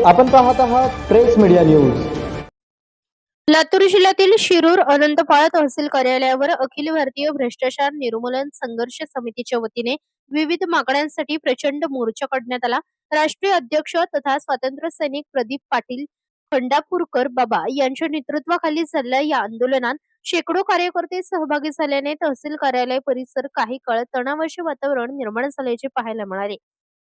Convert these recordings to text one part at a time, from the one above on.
आपण पाहत आहात प्रेस मीडिया न्यूज. लातूर जिल्ह्यातील शिरूर अनंतपाळ तहसील कार्यालयावर अखिल भारतीय भ्रष्टाचार निर्मूलन संघर्ष समितीच्या वतीने विविध मागण्यांसाठी प्रचंड मोर्चा काढण्यात आला. राष्ट्रीय अध्यक्ष तथा स्वातंत्र्य सैनिक प्रदीप पाटील खंडापूरकर बाबा यांच्या नेतृत्वाखाली झालेल्या या आंदोलनात शेकडो कार्यकर्ते सहभागी झाल्याने तहसील कार्यालय परिसर काही काळ तणावाचे वातावरण निर्माण झाल्याचे पाहायला मिळाले.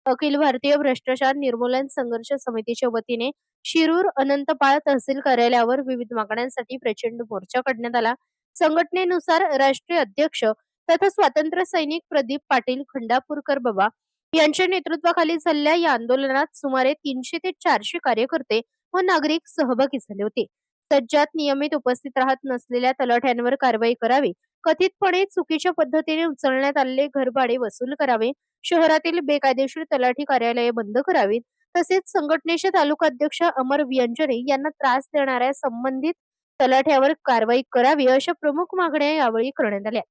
अखिल भारतीय भ्रष्टाचार निर्मूलन संघर्ष समितीच्या वतीने शिरूर अनंतपाळ तहसील कार्यालयावर विविध मागण्यांसाठी प्रचंड मोर्चा काढण्यात आला. संघटनेनुसार राष्ट्रीय अध्यक्ष तथा स्वातंत्र्य सैनिक प्रदीप पाटील खंडापूरकर बाबा यांच्या नेतृत्वाखाली झालेल्या या आंदोलनात सुमारे 300 ते 400 कार्यकर्ते व नागरिक सहभागी झाले होते. सज्जात नियमित उपस्थित राहत नसलेल्या तलाठ्यांवर कारवाई करावी, कथितपणे चुकीच्या पद्धतीने उचलण्यात आलेले घरभाडे वसूल करावे, शहरातील बेकायदेशीर तलाठी कार्यालये बंद करावीत, तसेच संघटनेचे तालुका अध्यक्ष अमर व्यंजने यांना त्रास देणाऱ्या संबंधित तलाठ्यावर कारवाई करावी अशा प्रमुख मागण्या यावेळी करण्यात आल्या.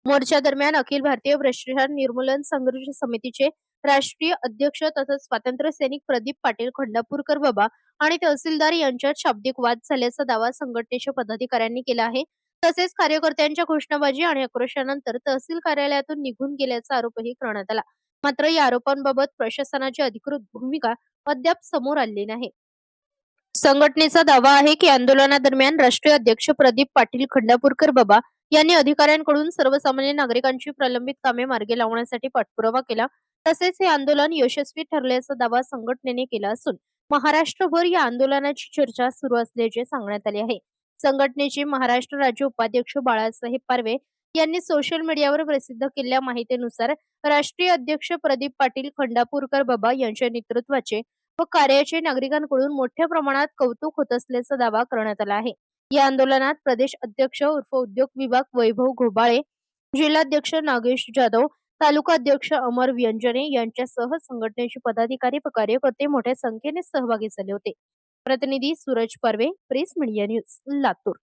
मोर्चा दरम्यान अखिल भारतीय भ्रष्टाचार निर्मूलन संघर्ष समितीचे राष्ट्रीय अध्यक्ष तसंच स्वातंत्र्य सैनिक प्रदीप पाटील खंडापूरकर बाबा आणि तहसीलदार यांच्यात शाब्दिक वाद झाल्याचा दावा संघटनेच्या पदाधिकाऱ्यांनी केला आहे. तसेच कार्यकर्त्यांच्या घोषणाबाजी आणि आक्रोशानंतर तहसील कार्यालयातून निघून गेल्याचा आरोपही करण्यात आला. मात्र या आरोपांबाबत प्रशासनाची अधिकृत भूमिका अद्याप समोर आलेली नाही. संघटनेचा दावा आहे की आंदोलनादरम्यान राष्ट्रीय अध्यक्ष प्रदीप पाटील खंडापूरकर बाबा यांनी अधिकाऱ्यांकडून सर्वसामान्य नागरिकांची प्रलंबित कामे मार्गी लावण्यासाठी पाठपुरावा केला. तसेच हे आंदोलन यशस्वी ठरल्याचा दावा संघटनेने केला असून महाराष्ट्रभर या आंदोलनाची चर्चा सुरू असल्याचे सांगण्यात आले आहे. संघटनेचे महाराष्ट्र राज्य उपाध्यक्ष बाळासाहेब पारवे यांनी सोशल मीडियावर प्रसिद्ध केलेल्या माहितीनुसार राष्ट्रीय अध्यक्ष प्रदीप पाटील खंडापूरकर बाबा यांच्या नेतृत्वाचे व कार्याचे नागरिकांकडून मोठ्या प्रमाणात कौतुक होत असल्याचा दावा करण्यात आला आहे. या आंदोलनात प्रदेश अध्यक्ष उर्फ उद्योग विभाग वैभव घोबाळे, जिल्हाध्यक्ष नागेश जाधव, तालुका अध्यक्ष अमर व्यंजने यांच्यासह संघटनेचे पदाधिकारी व कार्यकर्ते मोठ्या संख्येने सहभागी झाले होते. प्रतिनिधी Suraj Parve, press media news, Latur.